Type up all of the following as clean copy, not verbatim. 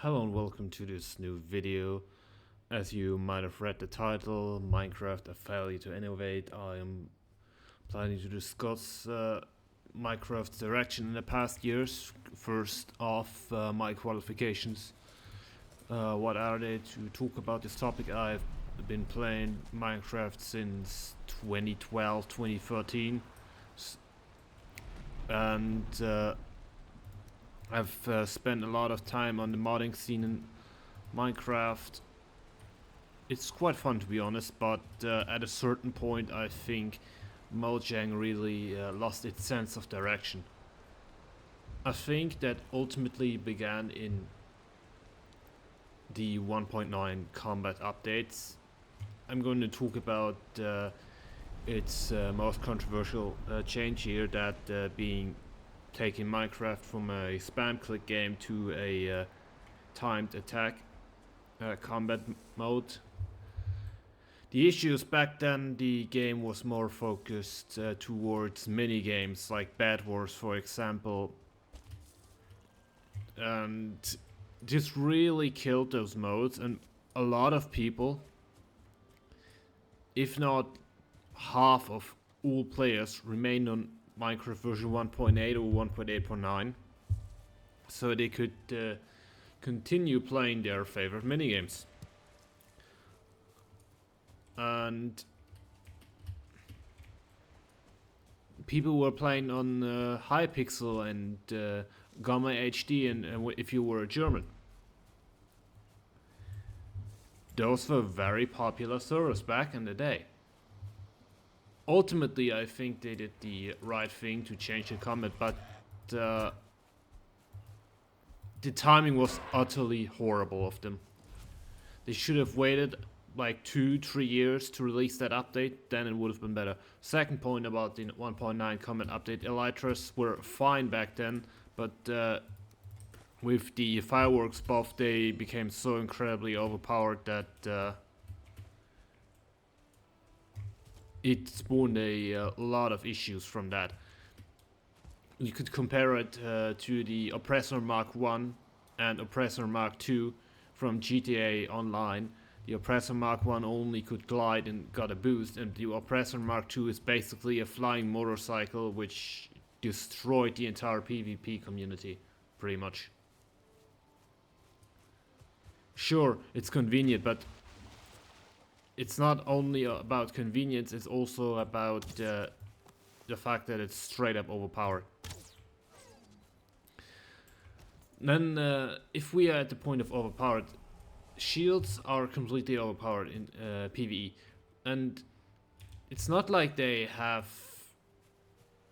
Hello and welcome to this new video. As you might have read the title, Minecraft, a failure to innovate, I am planning to discuss Minecraft's direction in the past years. First off, my qualifications. What are they to talk about this topic? I've been playing Minecraft since 2012, 2013, and I've spent a lot of time on the modding scene in Minecraft. It's quite fun, to be honest, but at a certain point I think Mojang really lost its sense of direction. I think that ultimately began in the 1.9 combat updates. I'm going to talk about its most controversial change here, that being taking Minecraft from a spam click game to a timed attack combat mode. The issues back then, the game was more focused towards mini games like Bed Wars, for example, and this really killed those modes. And a lot of people, if not half of all players, remained on Minecraft version 1.8 or 1.8.9, so they could continue playing their favorite minigames. And people were playing on Hypixel and Gamma HD, and if you were a German, those were very popular servers back in the day. Ultimately, I think they did the right thing to change the combat, but the timing was utterly horrible of them. They should have waited like 2-3 years to release that update, then it would have been better. Second point about the 1.9 combat update, elytras were fine back then, but with the fireworks buff they became so incredibly overpowered that it spawned a lot of issues from that. You could compare it to the Oppressor Mark 1 and Oppressor Mark 2 from GTA Online. The Oppressor Mark 1 only could glide and got a boost, and the Oppressor Mark 2 is basically a flying motorcycle which destroyed the entire PvP community, pretty much. Sure, it's convenient, but it's not only about convenience, it's also about the fact that it's straight up overpowered. Then, if we are at the point of overpowered, shields are completely overpowered in PvE, and it's not like they have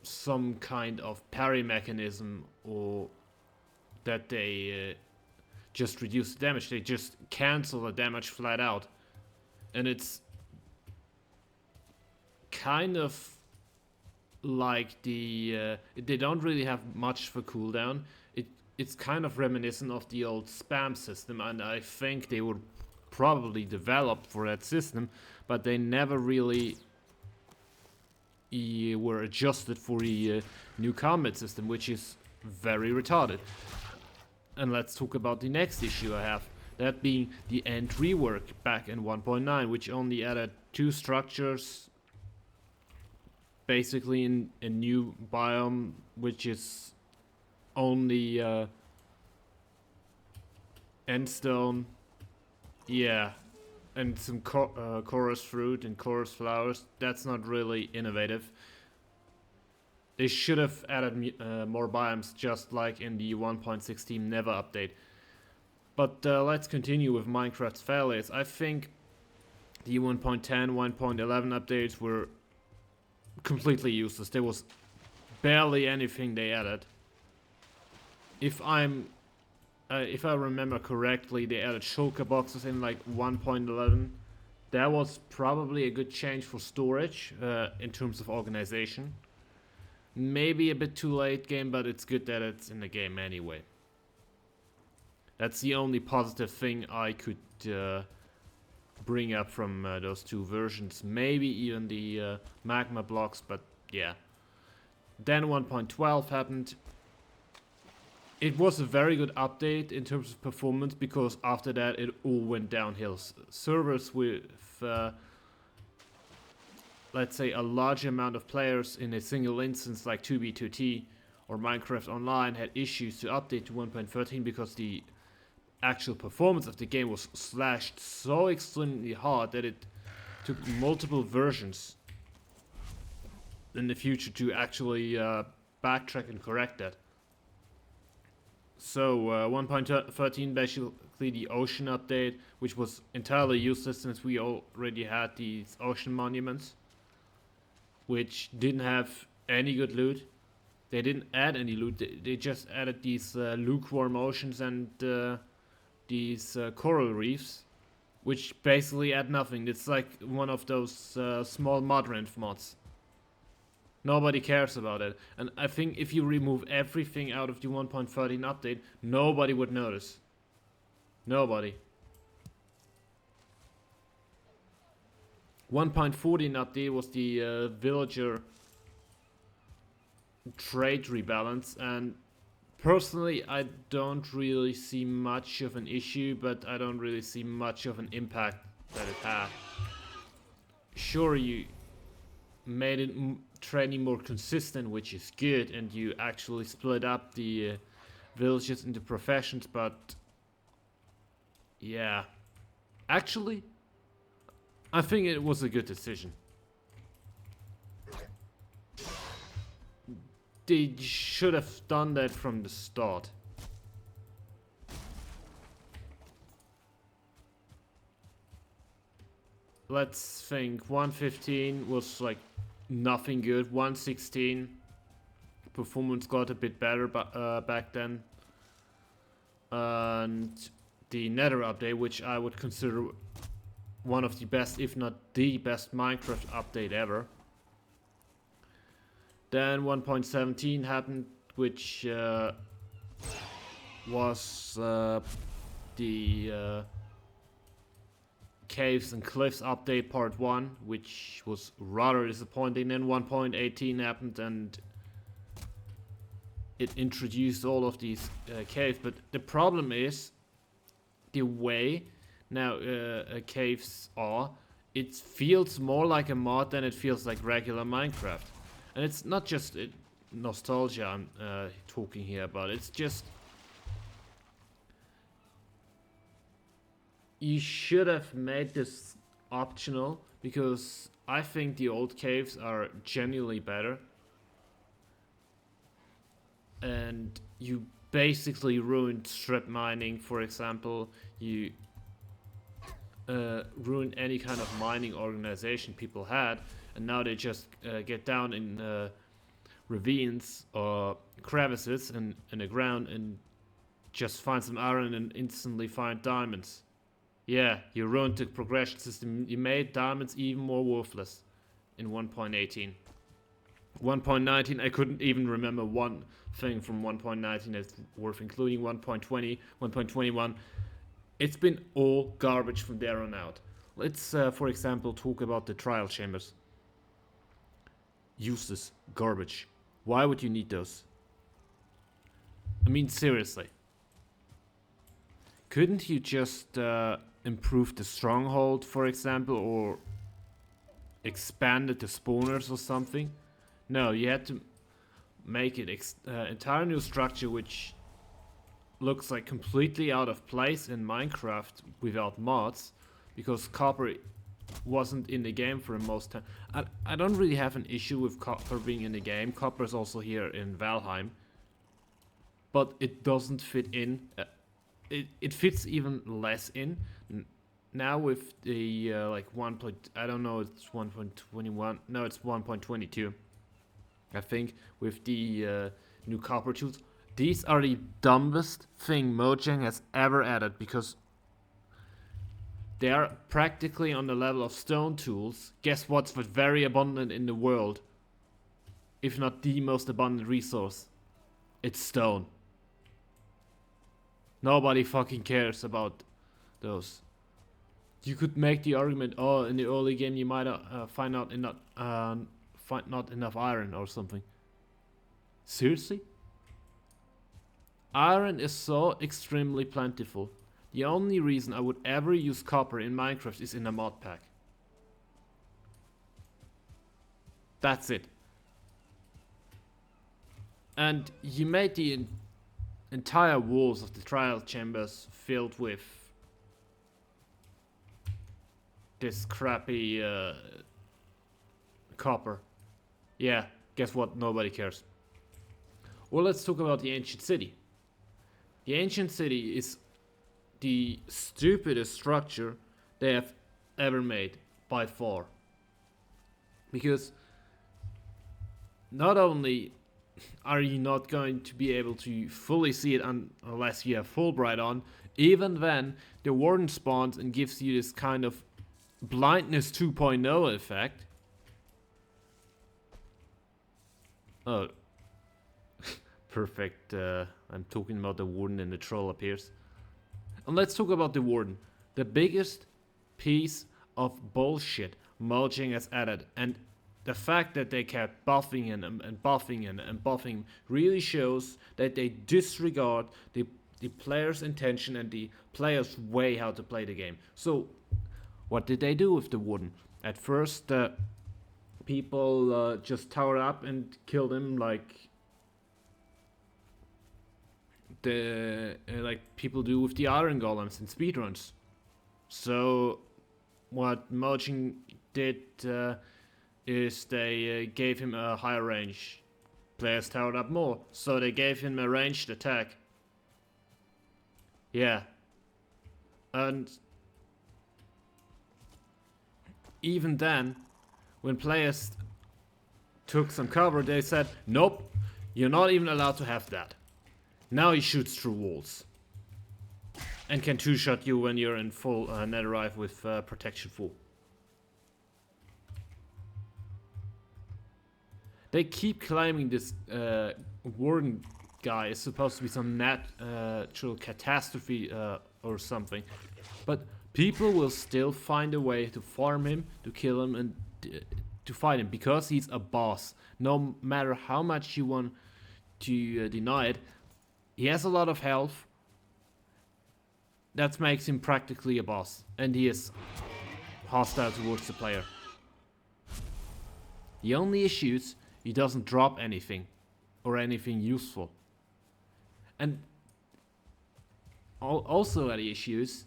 some kind of parry mechanism or that they just reduce the damage. They just cancel the damage flat out. And it's kind of like they don't really have much for cooldown. It's kind of reminiscent of the old spam system, and I think they were probably developed for that system, but they never really were adjusted for the new combat system, which is very retarded. And let's talk about the next issue I have. That being the end rework back in 1.9, which only added 2 structures, basically in a new biome, which is only endstone, yeah, and some chorus fruit and chorus flowers. That's not really innovative. They should have added more biomes, just like in the 1.16 Never update. But let's continue with Minecraft's failures. I think the 1.10, 1.11 updates were completely useless. There was barely anything they added. If I remember correctly, they added shulker boxes in like 1.11. That was probably a good change for storage in terms of organization. Maybe a bit too late game, but it's good that it's in the game anyway. That's the only positive thing I could bring up from those 2 versions. Maybe even the magma blocks, but yeah. Then 1.12 happened. it was a very good update in terms of performance, because after that it all went downhill. Servers with let's say a large amount of players in a single instance like 2B2T or Minecraft Online had issues to update to 1.13 because the actual performance of the game was slashed so extremely hard that it took multiple versions in the future to actually backtrack and correct that. So 1.13, basically the ocean update, which was entirely useless since we already had these ocean monuments, which didn't have any good loot. They didn't add any loot, they just added these lukewarm oceans and these coral reefs, which basically add nothing. It's like one of those small Modrand mods. Nobody cares about it. And I think if you remove everything out of the 1.13 update, nobody would notice. Nobody. 1.14 update was the villager trade rebalance, and personally I don't really see much of an issue, but I don't really see much of an impact that it had. Sure, you made it trading more consistent, which is good, and you actually split up the villages into professions, but yeah, actually I think it was a good decision. They should have done that from the start. Let's think. 115 was like nothing good. 116 performance got a bit better back then. And the Nether update, which I would consider one of the best, if not the best Minecraft update ever. Then 1.17 happened, which was the Caves and Cliffs update part 1, which was rather disappointing. Then 1.18 happened and it introduced all of these caves, but the problem is the way now caves are, it feels more like a mod than it feels like regular Minecraft. And it's not just nostalgia I'm talking here about, it's just you should have made this optional, because I think the old caves are genuinely better. And you basically ruined strip mining, for example. You ruined any kind of mining organization people had, and now they just get down in ravines or crevices in the ground and just find some iron and instantly find diamonds. Yeah, you ruined the progression system. You made diamonds even more worthless in 1.18. 1.19, I couldn't even remember one thing from 1.19 that's worth including. 1.20, 1.21. It's been all garbage from there on out. Let's, for example, talk about the trial chambers. Useless garbage. Why would you need those? I mean, seriously. Couldn't you just improve the stronghold, for example, or expanded the spawners or something? No, you had to make it entire new structure, which looks like completely out of place in Minecraft without mods, because copper wasn't in the game for most time. I don't really have an issue with copper being in the game. Copper is also here in Valheim, but it doesn't fit in. It fits even less in now with the like I don't know, it's 1.21. No, it's 1.22. I think with the new copper tools. These are the dumbest thing Mojang has ever added, because they are practically on the level of stone tools. Guess what's very abundant in the world? If not the most abundant resource. It's stone. Nobody fucking cares about those. You could make the argument, oh, in the early game you might find not enough iron or something. Seriously? Iron is so extremely plentiful. The only reason I would ever use copper in Minecraft is in a mod pack. That's it. And you made the entire walls of the trial chambers filled with this crappy copper. Yeah, guess what? Nobody cares. Well, let's talk about the ancient city. The ancient city is the stupidest structure they have ever made by far. Because not only are you not going to be able to fully see it unless you have Fulbright on, even then the warden spawns and gives you this kind of blindness 2.0 effect. Oh, perfect. I'm talking about the warden and the troll appears. And let's talk about the warden. The biggest piece of bullshit Mojang has added, and the fact that they kept buffing him and buffing him and buffing him really shows that they disregard the player's intention and the player's way how to play the game. So, what did they do with the warden? At first, people just towered up and killed him like people do with the iron golems in speedruns. So, what Mojang did is they gave him a higher range. Players towered up more, so they gave him a ranged attack. Yeah. And even then, when players took some cover, they said, nope, you're not even allowed to have that. Now he shoots through walls. And can two-shot you when you're in full netherite with protection full. They keep claiming this warden guy is supposed to be some natural catastrophe or something. But people will still find a way to farm him, to kill him, and to fight him. Because he's a boss. No matter how much you want to deny it, he has a lot of health. That makes him practically a boss. And he is hostile towards the player. The only issue is he doesn't drop anything or anything useful. And also at the issues,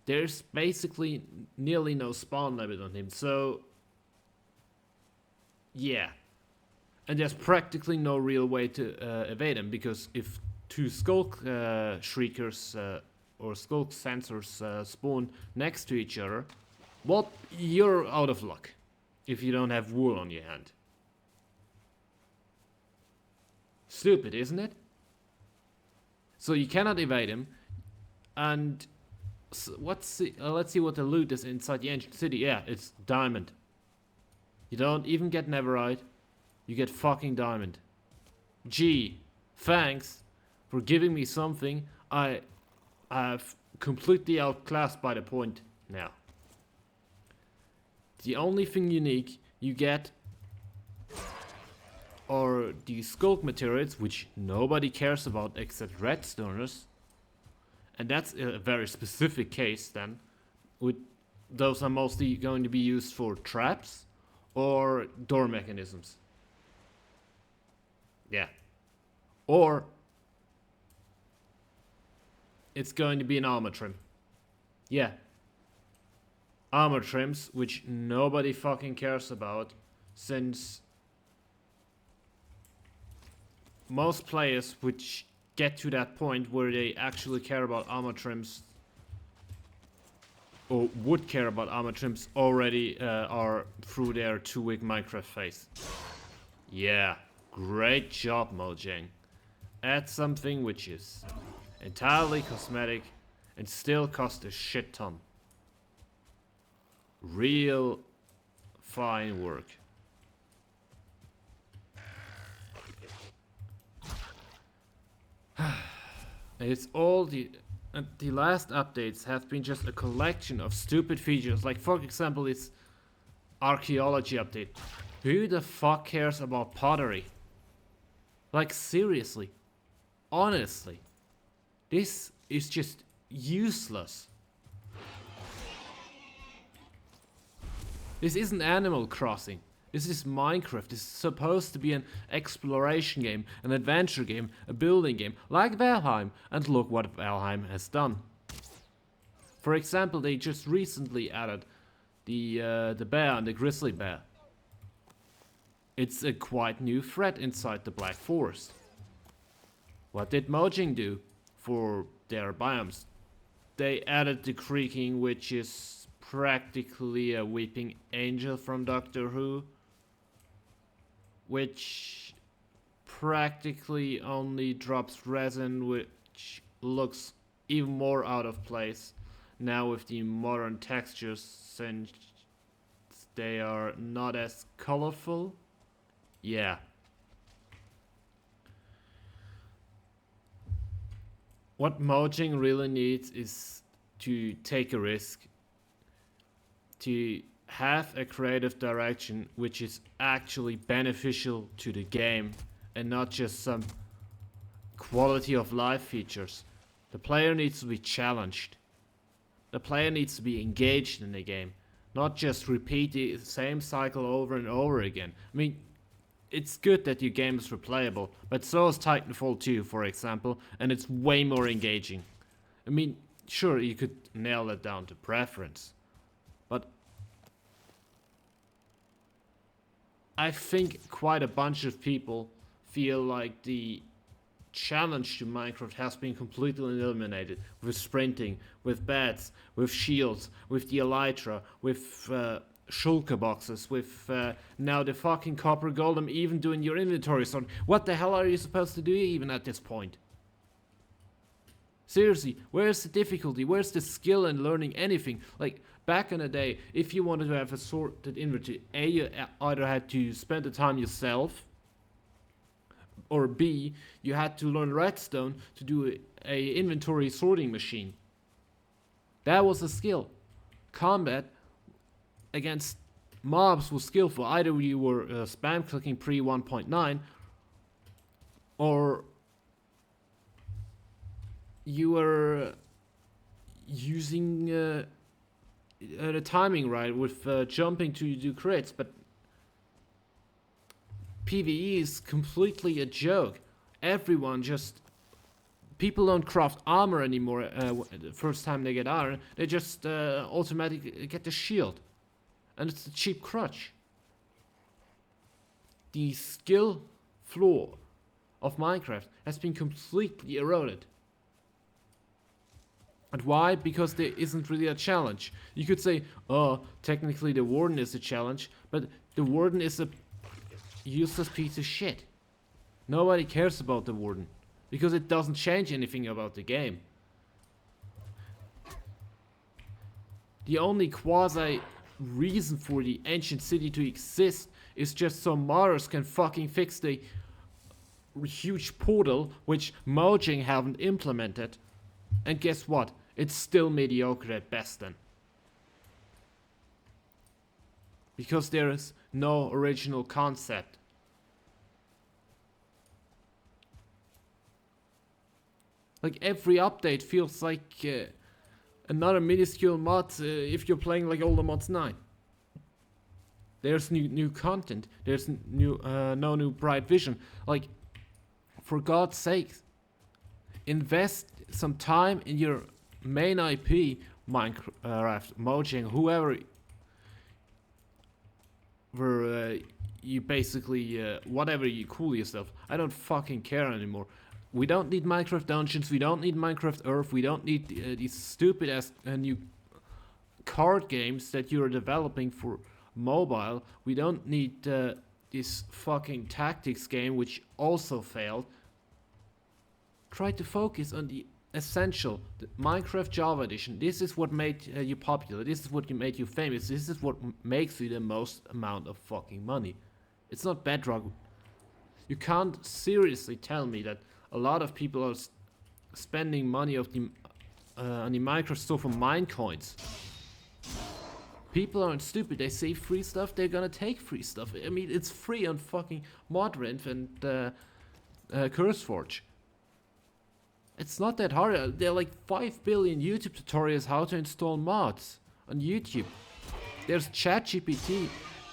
there's basically nearly no spawn limit on him. So yeah. And there's practically no real way to evade him, because if two skulk shriekers or skulk sensors spawn next to each other, well, you're out of luck if you don't have wool on your hand. Stupid, isn't it? So you cannot evade him, and let's see what the loot is inside the ancient city. Yeah, it's diamond. You don't even get netherite, you get fucking diamond. Gee, thanks for giving me something I've completely outclassed by the point now. The only thing unique you get are the skulk materials, which nobody cares about except redstoners. And that's a very specific case then. Those are mostly going to be used for traps or door mechanisms. Yeah. Or it's going to be an armor trim. Yeah. Armor trims, which nobody fucking cares about, since most players which get to that point where they actually care about armor trims, or would care about armor trims, already are through their 2-week Minecraft phase. Yeah, great job, Mojang. Add something which is entirely cosmetic and still cost a shit ton. Real fine work. It's all the last updates have been just a collection of stupid features. Like, for example, it's archaeology update. Who the fuck cares about pottery? Like, seriously. Honestly. This is just useless. This isn't Animal Crossing. This is Minecraft. This is supposed to be an exploration game, an adventure game, a building game, like Valheim. And look what Valheim has done. For example, they just recently added the bear and the grizzly bear. It's a quite new threat inside the Black Forest. What did Mojang do for their biomes? They added the creaking, which is practically a weeping angel from Doctor Who, which practically only drops resin, which looks even more out of place now with the modern textures, since they are not as colorful. Yeah. What Mojang really needs is to take a risk, to have a creative direction which is actually beneficial to the game and not just some quality of life features. The player needs to be challenged. The player needs to be engaged in the game, not just repeat the same cycle over and over again. I mean, it's good that your game is replayable, but so is Titanfall 2, for example, and it's way more engaging. I mean, sure, you could nail that down to preference, but I think quite a bunch of people feel like the challenge to Minecraft has been completely eliminated with sprinting, with bats, with shields, with the elytra, with shulker boxes, with now the fucking copper golem even doing your inventory sort. What the hell are you supposed to do even at this point? Seriously, where's the difficulty? Where's the skill in learning anything? Like, back in the day, if you wanted to have a sorted inventory, A, you either had to spend the time yourself, or B, you had to learn redstone to do a inventory sorting machine. That was a skill. Combat against mobs was skillful. Either you were spam clicking pre 1.9, or you were using the timing right with jumping to do crits, but PvE is completely a joke. Everyone just... People don't craft armor anymore the first time they get iron. They just automatically get the shield. And it's a cheap crutch. The skill floor of Minecraft has been completely eroded. And why? Because there isn't really a challenge. You could say, oh, technically the warden is a challenge, but the warden is a useless piece of shit. Nobody cares about the warden because it doesn't change anything about the game. The only quasi reason for the ancient city to exist is just so modders can fucking fix the huge portal which Mojang haven't implemented. And guess what? It's still mediocre at best then. Because there is no original concept. Like every update feels like another minuscule mod if you're playing like older mods 9. There's new content. There's no new bright vision. Like, for God's sake, invest some time in your main IP, Minecraft, Mojang, whoever. Where you basically whatever you call yourself. I don't fucking care anymore. We don't need Minecraft Dungeons, we don't need Minecraft Earth, we don't need these stupid ass new card games that you're developing for mobile. We don't need this fucking tactics game which also failed. Try to focus on the essential, the Minecraft Java Edition. This is what made you popular, this is what made you famous, this is what makes you the most amount of fucking money. It's not Bedrock. You can't seriously tell me that a lot of people are spending money on the Minecraft store for mine coins. People aren't stupid. They say free stuff, they're gonna take free stuff. I mean, it's free on fucking Modrinth and CurseForge. It's not that hard. There are like 5 billion YouTube tutorials how to install mods on YouTube. There's ChatGPT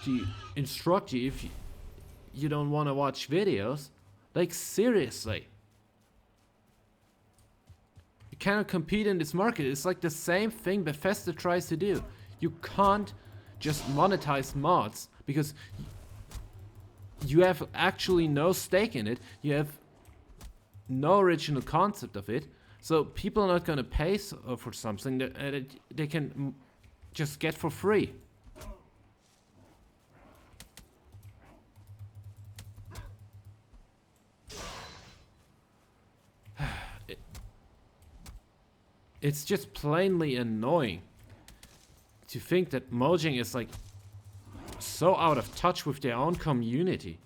to instruct you if you don't want to watch videos. Like, seriously. You cannot compete in this market. It's like the same thing Bethesda tries to do. You can't just monetize mods because you have actually no stake in it. You have no original concept of it. So people are not going to pay for something that they can just get for free. It's just plainly annoying to think that Mojang is like so out of touch with their own community.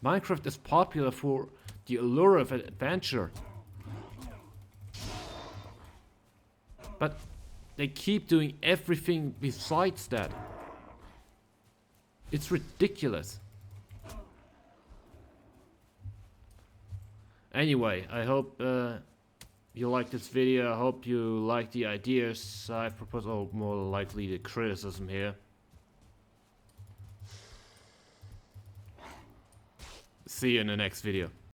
Minecraft is popular for the allure of adventure, but they keep doing everything besides that. It's ridiculous. Anyway, I hope you like this video. I hope you like the ideas I've proposed, or more likely the criticism here. See you in the next video.